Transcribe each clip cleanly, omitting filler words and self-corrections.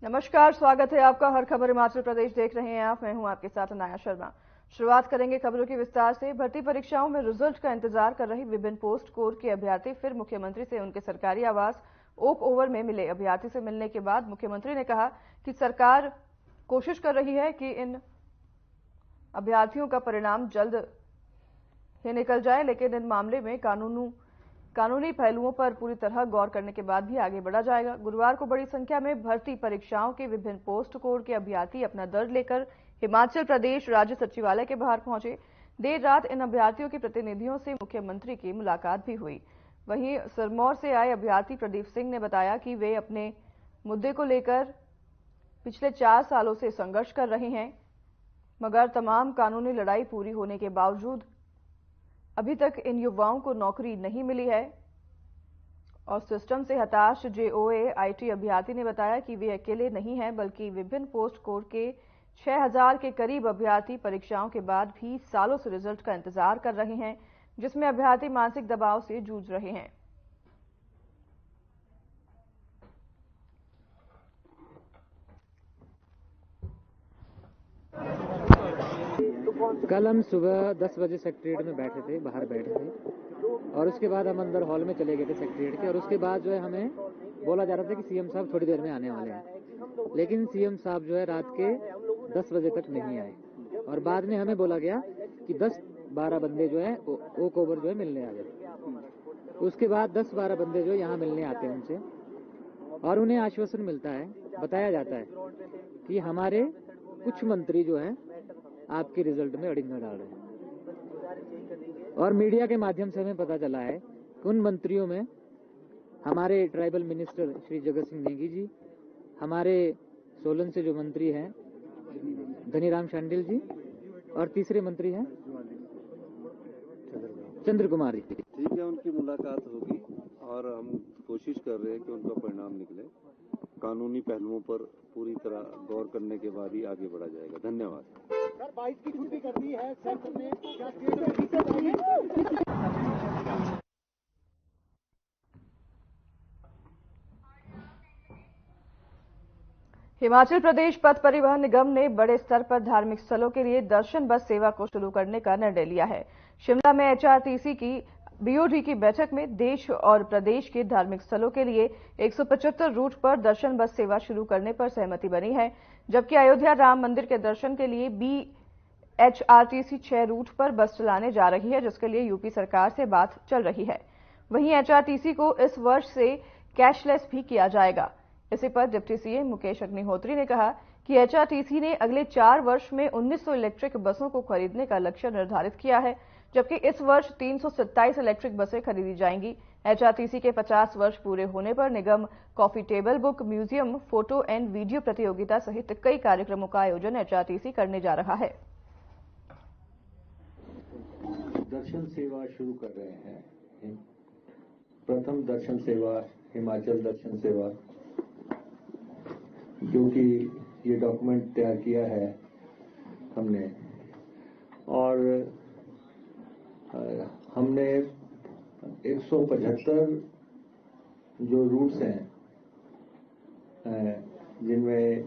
नमस्कार, स्वागत है आपका हर खबर हिमाचल प्रदेश देख रहे हैं आप। मैं हूं आपके साथ अनाया शर्मा। शुरुआत करेंगे खबरों की विस्तार से। भर्ती परीक्षाओं में रिजल्ट का इंतजार कर रही विभिन्न पोस्ट कोर के अभ्यर्थी फिर मुख्यमंत्री से उनके सरकारी आवास ओक ओवर में मिले। अभ्यर्थी से मिलने के बाद मुख्यमंत्री ने कहा कि सरकार कोशिश कर रही है कि इन अभ्यर्थियों का परिणाम जल्द ही निकल जाए, लेकिन इन मामले में कानूनी पहलुओं पर पूरी तरह गौर करने के बाद भी आगे बढ़ा जाएगा। गुरुवार को बड़ी संख्या में भर्ती परीक्षाओं के विभिन्न पोस्ट कोड के अभ्यर्थी अपना दर्द लेकर हिमाचल प्रदेश राज्य सचिवालय के बाहर पहुंचे। देर रात इन अभ्यर्थियों के प्रतिनिधियों से मुख्यमंत्री की मुलाकात भी हुई। वहीं सिरमौर से आए अभ्यर्थी प्रदीप सिंह ने बताया कि वे अपने मुद्दे को लेकर पिछले 4 सालों से संघर्ष कर रहे हैं, मगर तमाम कानूनी लड़ाई पूरी होने के बावजूद अभी तक इन युवाओं को नौकरी नहीं मिली है। और सिस्टम से हताश जेओए आईटी अभ्यर्थी ने बताया कि वे अकेले नहीं हैं, बल्कि विभिन्न पोस्ट कोड के 6000 के करीब अभ्यर्थी परीक्षाओं के बाद भी सालों से रिजल्ट का इंतजार कर रहे हैं, जिसमें अभ्यर्थी मानसिक दबाव से जूझ रहे हैं। कल हम सुबह 10 बजे सेक्रेटरीट में बैठे थे, बाहर बैठे थे, और उसके बाद हम अंदर हॉल में चले गए थे सेक्रेटरीट के। और उसके बाद जो है हमें बोला जा रहा था कि सीएम साहब थोड़ी देर में आने वाले हैं, लेकिन सीएम साहब जो है रात के 10 बजे तक नहीं आए। और बाद में हमें बोला गया कि 10-12 बंदे जो है ओक ओवर जो है मिलने आ गए। उसके बाद 10-12 बंदे जो यहाँ मिलने आते हैं उनसे, और उन्हें आश्वासन मिलता है, बताया जाता है कि हमारे कुछ मंत्री जो है आपके रिजल्ट में अड़िंगा डाल रहे हैं। और मीडिया के माध्यम से हमें पता चला है कि उन मंत्रियों में हमारे ट्राइबल मिनिस्टर श्री जगत सिंह नेगी जी, हमारे सोलन से जो मंत्री हैं धनीराम शांडिल जी, और तीसरे मंत्री हैं चंद्र कुमार जी। ठीक है, उनकी मुलाकात होगी और हम कोशिश कर रहे हैं कि उनका परिणाम निकले। कानूनी पहलुओं पर पूरी तरह गौर करने के बाद ही आगे बढ़ा जाएगा। धन्यवाद। सर 22 की छुट्टी कर दी है सेंटर ने, क्या हिमाचल प्रदेश पथ परिवहन निगम ने बड़े स्तर पर धार्मिक स्थलों के लिए दर्शन बस सेवा को शुरू करने का निर्णय लिया है। शिमला में एचआरटीसी की बीओडी की बैठक में देश और प्रदेश के धार्मिक स्थलों के लिए 175 रूट पर दर्शन बस सेवा शुरू करने पर सहमति बनी है, जबकि अयोध्या राम मंदिर के दर्शन के लिए एचआरटीसी 6 रूट पर बस चलाने जा रही है, जिसके लिए यूपी सरकार से बात चल रही है। वहीं एचआरटीसी को इस वर्ष से कैशलेस भी किया जाएगा। इसी पर डिप्टी सीएम मुकेश अग्निहोत्री ने कहा कि एचआरटीसी ने अगले 4 वर्ष में 1900 इलेक्ट्रिक बसों को खरीदने का लक्ष्य निर्धारित किया है, जबकि इस वर्ष 327 इलेक्ट्रिक बसें खरीदी जाएंगी। एचआरटीसी के 50 वर्ष पूरे होने पर निगम coffee table book, museum, photo and video प्रतियोगिता सहित कई कार्यक्रमों का आयोजन एचआरटीसी करने जा रहा है। दर्शन सेवा शुरू कर रहे हैं। प्रथम दर्शन सेवा हिमाचल दर्शन सेवा, जो कि ये डॉक्यूमेंट तैयार किया है हमने, और हमने 175 जो रूट्स हैं जिनमें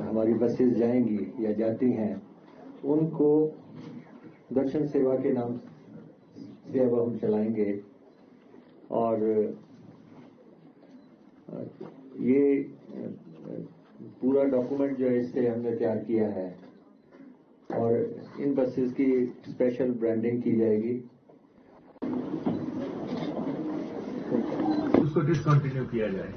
हमारी बसेस जाएंगी या जाती हैं, उनको दर्शन सेवा के नाम से अब हम चलाएंगे। और ये पूरा डॉक्यूमेंट जो है इससे हमने तैयार किया है, और इन बसेस की स्पेशल ब्रांडिंग की जाएगी। उसको डिसकंटिन्यू किया जाए।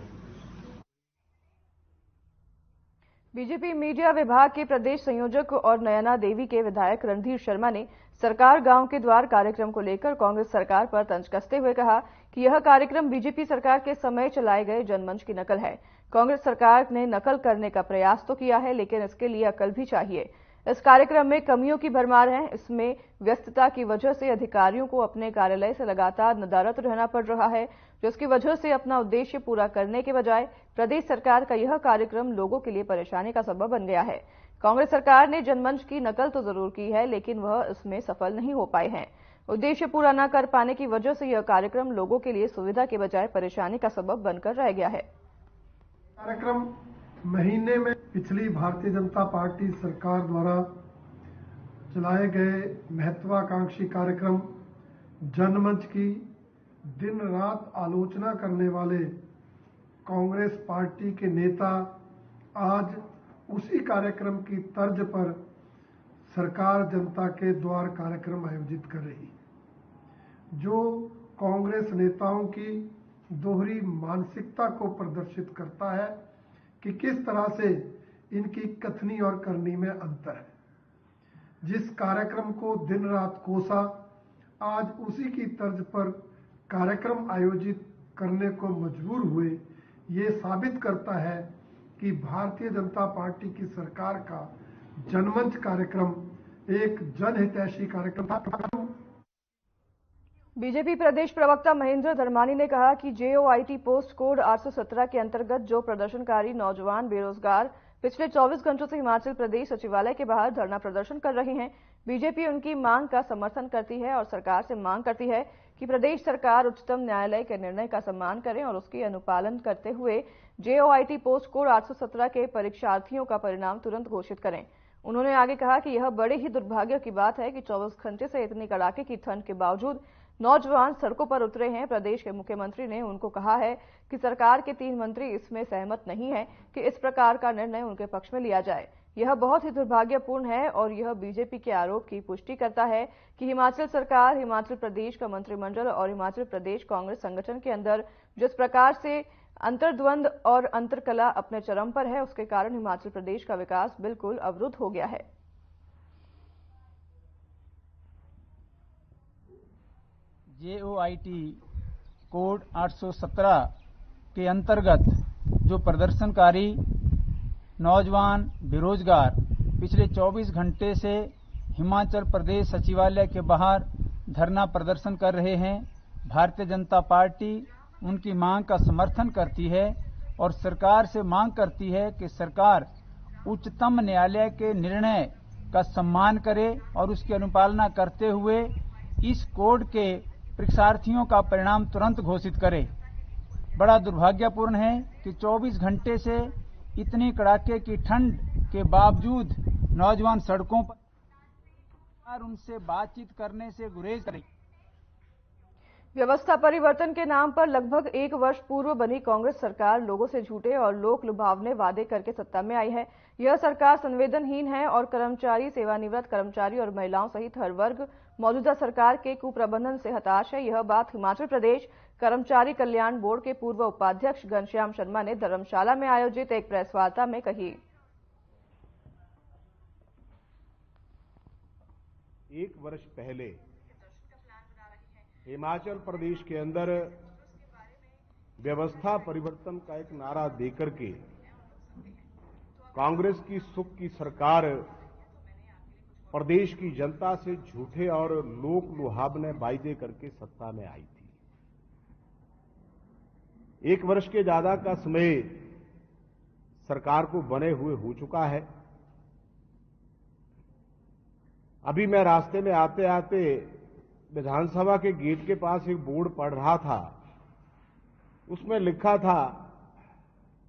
बीजेपी मीडिया विभाग के प्रदेश संयोजक और नयना देवी के विधायक रणधीर शर्मा ने सरकार गांव के द्वार कार्यक्रम को लेकर कांग्रेस सरकार पर तंज कसते हुए कहा कि यह कार्यक्रम बीजेपी सरकार के समय चलाए गए जनमंच की नकल है। कांग्रेस सरकार ने नकल करने का प्रयास तो किया है, लेकिन इसके लिए अकल भी चाहिए। इस कार्यक्रम में कमियों की भरमार है। इसमें व्यस्तता की वजह से अधिकारियों को अपने कार्यालय से लगातार नदारद रहना पड़ रहा है, जिसकी वजह से अपना उद्देश्य पूरा करने के बजाय प्रदेश सरकार का यह कार्यक्रम लोगों के लिए परेशानी का सबब बन गया है। कांग्रेस सरकार ने जनमंच की नकल तो जरूर की है, लेकिन वह इसमें सफल नहीं हो पाए हैं। उद्देश्य पूरा न कर पाने की वजह से यह कार्यक्रम लोगों के लिए सुविधा के बजाय परेशानी का सबब बनकर रह गया है। कार्यक्रम महीने में पिछली भारतीय जनता पार्टी सरकार द्वारा चलाए गए महत्वाकांक्षी कार्यक्रम जनमंच की दिन रात आलोचना करने वाले कांग्रेस पार्टी के नेता आज उसी कार्यक्रम की तर्ज पर सरकार जनता के द्वार कार्यक्रम आयोजित कर रही, जो कांग्रेस नेताओं की दोहरी मानसिकता को प्रदर्शित करता है कि किस तरह से इनकी कथनी और करनी में अंतर है। जिस कार्यक्रम को दिन रात कोसा, आज उसी की तर्ज पर कार्यक्रम आयोजित करने को मजबूर हुए। ये साबित करता है कि भारतीय जनता पार्टी की सरकार का जनमंच कार्यक्रम एक जनहितैषी कार्यक्रम था। बीजेपी प्रदेश प्रवक्ता महेंद्र धर्मानी ने कहा कि JOIT पोस्ट कोड 817 के अंतर्गत जो प्रदर्शनकारी नौजवान बेरोजगार पिछले 24 घंटों से हिमाचल प्रदेश सचिवालय के बाहर धरना प्रदर्शन कर रहे हैं, बीजेपी उनकी मांग का समर्थन करती है और सरकार से मांग करती है कि प्रदेश सरकार उच्चतम न्यायालय के निर्णय का सम्मान करें और उसकी अनुपालन करते हुए JOIT पोस्ट कोड 817 के परीक्षार्थियों का परिणाम तुरंत घोषित करें। उन्होंने आगे कहा कि यह बड़े ही दुर्भाग्य की बात है कि 24 घंटे से इतनी कड़ाके की ठंड के बावजूद नौजवान सड़कों पर उतरे हैं। प्रदेश के मुख्यमंत्री ने उनको कहा है कि सरकार के 3 मंत्री इसमें सहमत नहीं है कि इस प्रकार का निर्णय उनके पक्ष में लिया जाए। यह बहुत ही दुर्भाग्यपूर्ण है और यह बीजेपी के आरोप की पुष्टि करता है कि हिमाचल सरकार, हिमाचल प्रदेश का मंत्रिमंडल और हिमाचल प्रदेश कांग्रेस संगठन के अंदर जिस प्रकार से अंतर्द्वंद और अंतरकला अपने चरम पर है, उसके कारण हिमाचल प्रदेश का विकास बिल्कुल अवरुद्ध हो गया है। JOIT कोड 817 के अंतर्गत जो प्रदर्शनकारी नौजवान बेरोजगार पिछले 24 घंटे से हिमाचल प्रदेश सचिवालय के बाहर धरना प्रदर्शन कर रहे हैं, भारतीय जनता पार्टी उनकी मांग का समर्थन करती है और सरकार से मांग करती है कि सरकार उच्चतम न्यायालय के निर्णय का सम्मान करे और उसकी अनुपालना करते हुए इस कोड के परीक्षार्थियों का परिणाम तुरंत घोषित करे। बड़ा दुर्भाग्यपूर्ण है कि 24 घंटे से इतनी कड़ाके की ठंड के बावजूद नौजवान सड़कों पर उनसे बातचीत करने से गुरेज करें। व्यवस्था परिवर्तन के नाम पर लगभग 1 वर्ष पूर्व बनी कांग्रेस सरकार लोगों से झूठे और लोक लुभावने वादे करके सत्ता में आई है। यह सरकार संवेदनहीन है और कर्मचारी, सेवानिवृत्त कर्मचारी और महिलाओं सहित हर वर्ग मौजूदा सरकार के कुप्रबंधन से हताश है। यह बात हिमाचल प्रदेश कर्मचारी कल्याण बोर्ड के पूर्व उपाध्यक्ष घनश्याम शर्मा ने धर्मशाला में आयोजित एक प्रेस वार्ता में कही। 1 वर्ष पहले हिमाचल प्रदेश के अंदर व्यवस्था परिवर्तन का एक नारा देकर के कांग्रेस की सुख की सरकार प्रदेश की जनता से झूठे और लोक लुभावने वायदे करके सत्ता में आई थी। 1 वर्ष के ज्यादा का समय सरकार को बने हुए हो चुका है। अभी मैं रास्ते में आते आते विधानसभा के गेट के पास एक बोर्ड पढ़ रहा था, उसमें लिखा था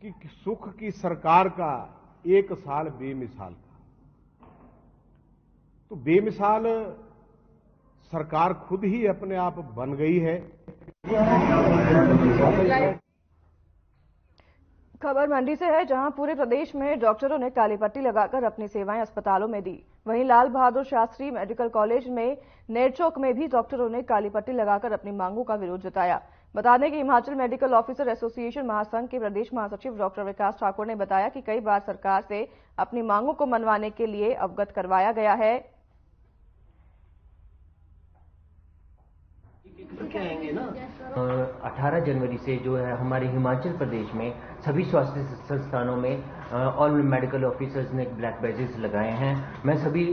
कि सुख की सरकार का 1 साल बेमिसाल था। तो बेमिसाल सरकार खुद ही अपने आप बन गई है। खबर मंडी से है, जहां पूरे प्रदेश में डॉक्टरों ने काली पट्टी लगाकर अपनी सेवाएं अस्पतालों में दी। वहीं लाल बहादुर शास्त्री मेडिकल कॉलेज में नेरचौक में भी डॉक्टरों ने काली पट्टी लगाकर अपनी मांगों का विरोध जताया। बता दें कि हिमाचल मेडिकल ऑफिसर एसोसिएशन महासंघ के प्रदेश महासचिव डॉक्टर विकास ठाकुर ने बताया कि कई बार सरकार से अपनी मांगों को मनवाने के लिए अवगत करवाया गया है। 18 जनवरी से जो है हमारे हिमाचल प्रदेश में सभी स्वास्थ्य संस्थानों में ऑल मेडिकल ऑफिसर्स ने ब्लैक बैजेस लगाए हैं। मैं सभी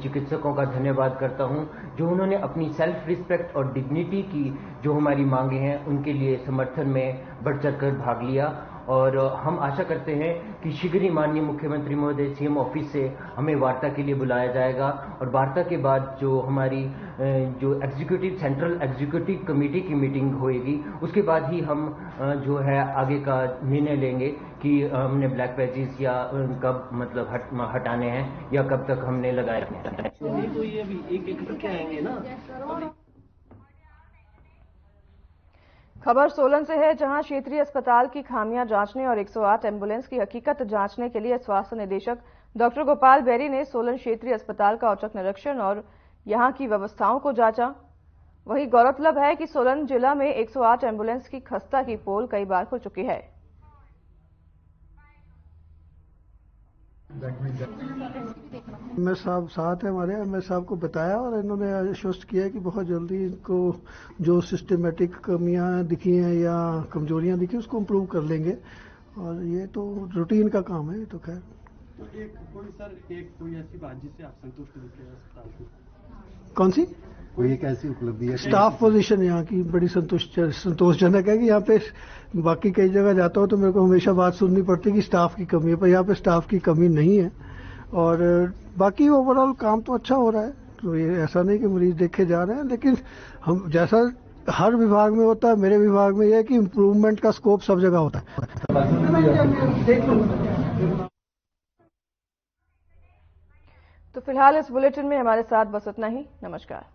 चिकित्सकों का धन्यवाद करता हूं जो उन्होंने अपनी सेल्फ रिस्पेक्ट और डिग्निटी की जो हमारी मांगे हैं उनके लिए समर्थन में बढ़ चढ़ कर भाग लिया और हम आशा करते हैं कि शीघ्र ही माननीय मुख्यमंत्री महोदय सीएम ऑफिस से हमें वार्ता के लिए बुलाया जाएगा और वार्ता के बाद जो हमारी जो सेंट्रल एग्जीक्यूटिव कमेटी की मीटिंग होएगी उसके बाद ही हम जो है आगे का निर्णय लेंगे कि हमने ब्लैक पैचेस या कब मतलब हटाने हैं या कब तक हमने लगाए हैं। तो ये अभी एक करके आएंगे ना। खबर सोलन से है, जहां क्षेत्रीय अस्पताल की खामियां जांचने और 108 एम्बुलेंस की हकीकत जांचने के लिए स्वास्थ्य निदेशक डॉक्टर गोपाल बेरी ने सोलन क्षेत्रीय अस्पताल का औचक निरीक्षण और यहां की व्यवस्थाओं को जांचा। वहीं गौरतलब है कि सोलन जिला में 108 एम्बुलेंस की खस्ता की पोल कई बार खुल चुकी है। एमएस साहब साथ है हमारे, एमएस साहब को बताया और इन्होंने आश्वस्त किया कि बहुत जल्दी इनको जो सिस्टमेटिक कमियां दिखी हैं या कमजोरियां दिखी उसको इम्प्रूव कर लेंगे और ये तो रूटीन का काम है। तो खैर कोई ऐसी बात जिससे आप संतुष्ट दिखे अस्पताल को? कौन सी? कोई एक ऐसी उपलब्धि है? स्टाफ पोजीशन यहाँ की बड़ी संतोषजनक है कि यहाँ पे बाकी कई जगह जाता हूँ तो मेरे को हमेशा बात सुननी पड़ती है कि स्टाफ की कमी है, पर यहाँ पे स्टाफ की कमी नहीं है और बाकी ओवरऑल काम तो अच्छा हो रहा है। तो ये ऐसा नहीं कि मरीज देखे जा रहे हैं, लेकिन हम जैसा हर विभाग में होता है मेरे विभाग में यह है कि इम्प्रूवमेंट का स्कोप सब जगह होता है। तो फिलहाल इस बुलेटिन में हमारे साथ बस इतना ही। नमस्कार।